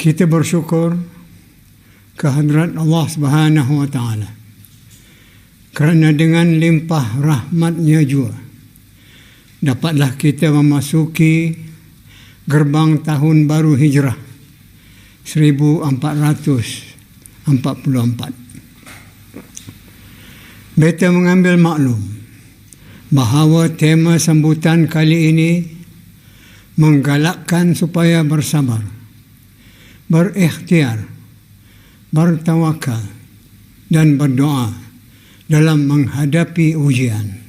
Kita bersyukur kehadrat Allah Subhanahu wa Ta'ala kerana dengan limpah rahmat-Nya jua dapatlah kita memasuki gerbang tahun baru Hijrah 1444. Beta mengambil maklum bahawa tema sambutan kali ini menggalakkan supaya bersabar, berikhtiar, bertawakal dan berdoa dalam menghadapi ujian.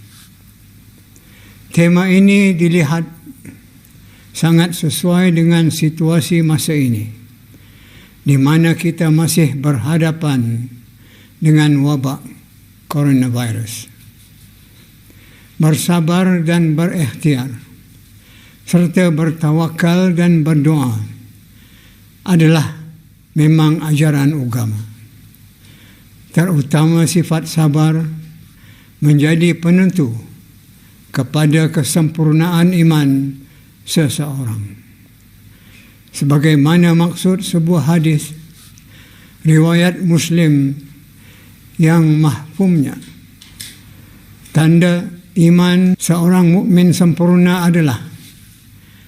Tema ini dilihat sangat sesuai dengan situasi masa ini, di mana kita masih berhadapan dengan wabak coronavirus. Bersabar dan berikhtiar serta bertawakal dan berdoa adalah memang ajaran agama. Terutama sifat sabar menjadi penentu kepada kesempurnaan iman seseorang. Sebagaimana maksud sebuah hadis riwayat Muslim yang mahfumnya, tanda iman seorang mukmin sempurna adalah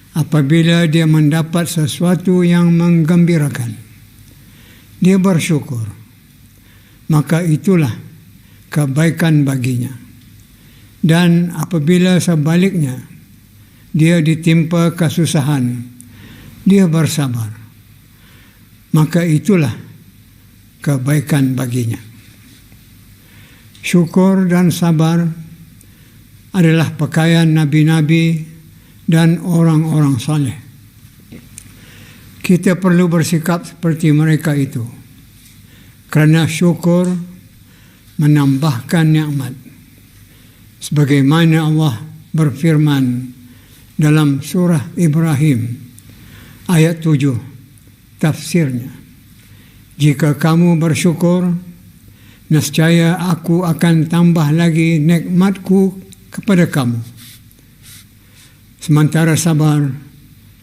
apabila dia mendapat sesuatu yang menggembirakan, dia bersyukur, maka itulah kebaikan baginya. Dan apabila sebaliknya dia ditimpa kesusahan, dia bersabar, maka itulah kebaikan baginya. Syukur dan sabar adalah pakaian nabi-nabi dan orang-orang saleh. Kita perlu bersikap seperti mereka itu, kerana syukur menambahkan nikmat. Sebagaimana Allah berfirman dalam surah Ibrahim ayat 7, tafsirnya, jika kamu bersyukur, nescaya aku akan tambah lagi nikmatku kepada kamu. Sementara sabar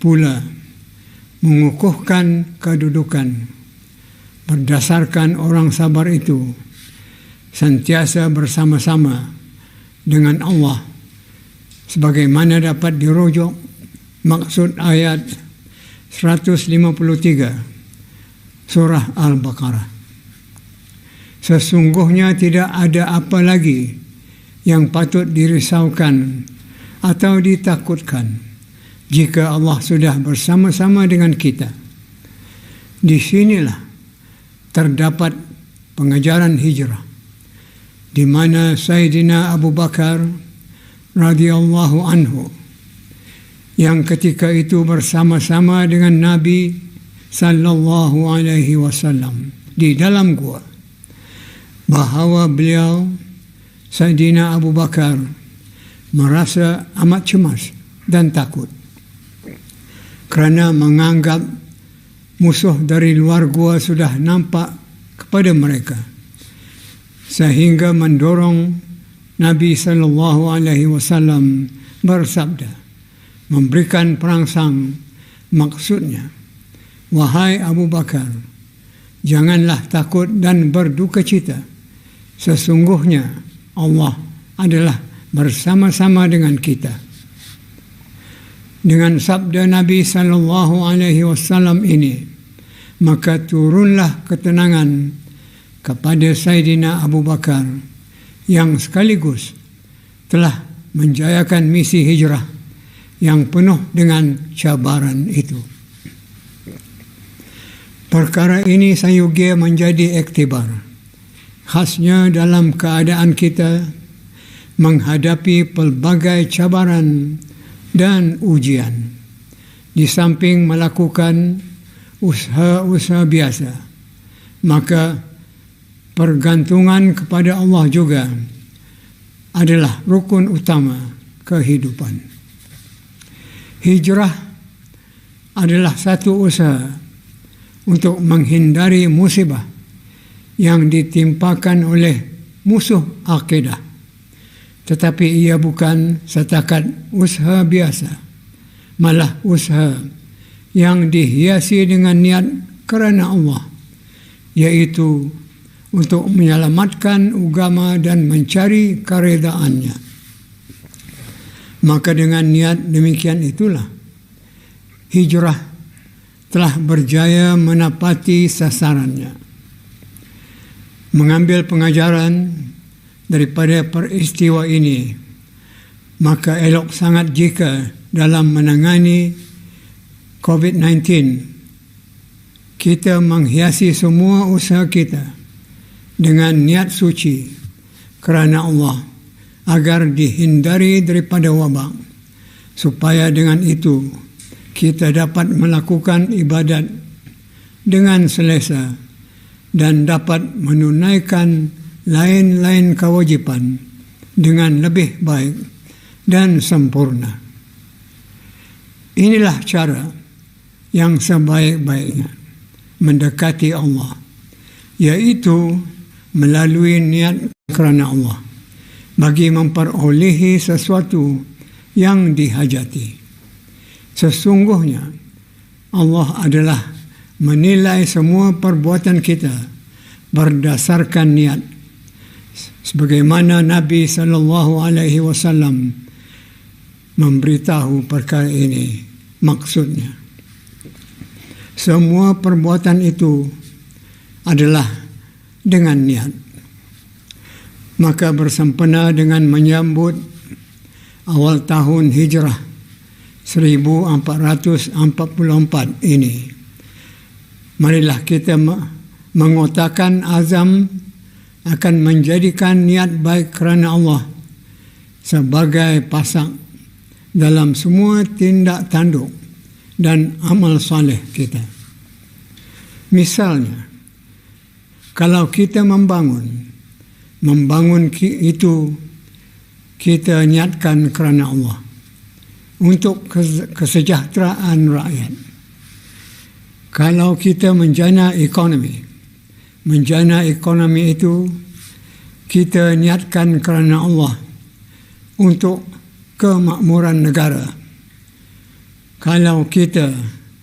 pula mengukuhkan kedudukan berdasarkan orang sabar itu sentiasa bersama-sama dengan Allah, sebagaimana dapat dirujuk maksud ayat 153 surah Al-Baqarah. Sesungguhnya tidak ada apa lagi yang patut dirisaukan atau ditakutkan jika Allah sudah bersama-sama dengan kita. Di sinilah terdapat pengajaran hijrah, di mana Sayyidina Abu Bakar radhiyallahu anhu yang ketika itu bersama-sama dengan Nabi sallallahu alaihi wasallam di dalam gua, bahawa beliau Sayyidina Abu Bakar merasa amat cemas dan takut kerana menganggap musuh dari luar gua sudah nampak kepada mereka, sehingga mendorong Nabi sallallahu alaihi wasallam bersabda, memberikan perangsang, maksudnya, wahai Abu Bakar, janganlah takut dan berduka cita. Sesungguhnya Allah adalah bersama-sama dengan kita. Dengan sabda Nabi sallallahu alaihi wasallam ini, maka turunlah ketenangan kepada Sayyidina Abu Bakar yang sekaligus telah menjayakan misi hijrah yang penuh dengan cabaran itu. Perkara ini sayugia menjadi iktibar, khasnya dalam keadaan kita menghadapi pelbagai cabaran dan ujian, di samping melakukan usaha-usaha biasa, maka pergantungan kepada Allah juga adalah rukun utama kehidupan. Hijrah adalah satu usaha untuk menghindari musibah yang ditimpakan oleh musuh akidah, tetapi ia bukan setakat usaha biasa, malah usaha yang dihiasi dengan niat kerana Allah, iaitu untuk menyelamatkan agama dan mencari keredaannya. Maka dengan niat demikian itulah hijrah telah berjaya menapati sasarannya. Mengambil pengajaran daripada peristiwa ini, maka elok sangat jika dalam menangani COVID-19 kita menghiasi semua usaha kita dengan niat suci kerana Allah agar dihindari daripada wabak, supaya dengan itu kita dapat melakukan ibadat dengan selesa dan dapat menunaikan lain-lain kewajipan dengan lebih baik dan sempurna. Inilah cara yang sebaik-baiknya mendekati Allah, iaitu melalui niat kerana Allah bagi memperolehi sesuatu yang dihajati. Sesungguhnya Allah adalah menilai semua perbuatan kita berdasarkan niat, sebagaimana Nabi SAW memberitahu perkara ini. Maksudnya, semua perbuatan itu adalah dengan niat. Maka bersempena dengan menyambut awal tahun Hijrah 1444 ini, marilah kita mengotakkan azam akan menjadikan niat baik kerana Allah sebagai pasak dalam semua tindak tanduk dan amal soleh kita. Misalnya, kalau kita membangun itu kita niatkan kerana Allah untuk kesejahteraan rakyat. Kalau kita menjana ekonomi itu kita niatkan kerana Allah untuk kemakmuran negara. Kalau kita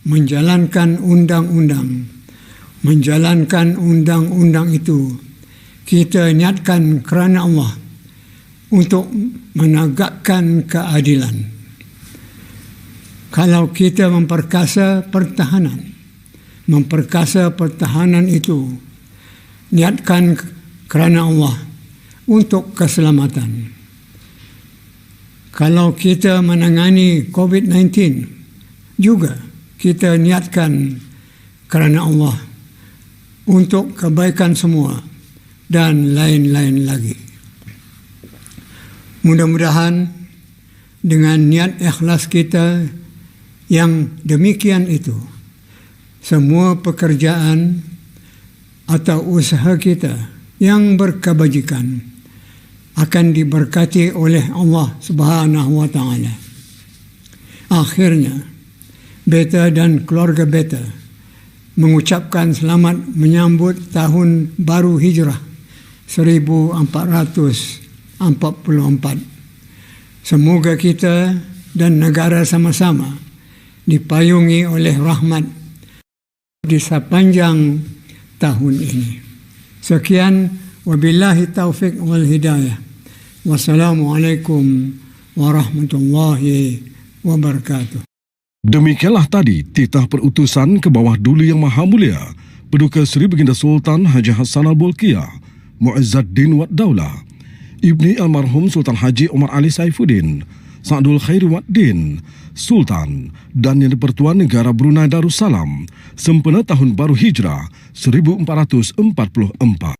menjalankan undang-undang itu, kita niatkan kerana Allah untuk menegakkan keadilan. Kalau kita memperkasa pertahanan itu, niatkan kerana Allah untuk keselamatan. Kalau kita menangani COVID-19, juga kita niatkan kerana Allah untuk kebaikan semua dan lain-lain lagi. Mudah-mudahan dengan niat ikhlas kita yang demikian itu, semua pekerjaan atau usaha kita yang berkebajikan akan diberkati oleh Allah Subhanahu wa Ta'ala. Akhirnya, beta dan keluarga beta mengucapkan selamat menyambut tahun baru Hijrah 1444. Semoga kita dan negara sama-sama dipayungi oleh rahmat di sepanjang tahun ini. Sekian, wabillahi taufiq wal hidayah. Wassalamualaikum warahmatullahi wabarakatuh. Demikianlah tadi titah perutusan ke bawah Duli Yang Maha Mulia Paduka Seri Baginda Sultan Haji Hassanal Bolkiah Mu'izzuddin Wad Daulah Ibni Almarhum Sultan Haji Omar Ali Saifuddin Sa'dul Khairi Wad Din Sultan dan Yang di-Pertuan Negara Brunei Darussalam sempena Tahun Baru Hijrah 1444.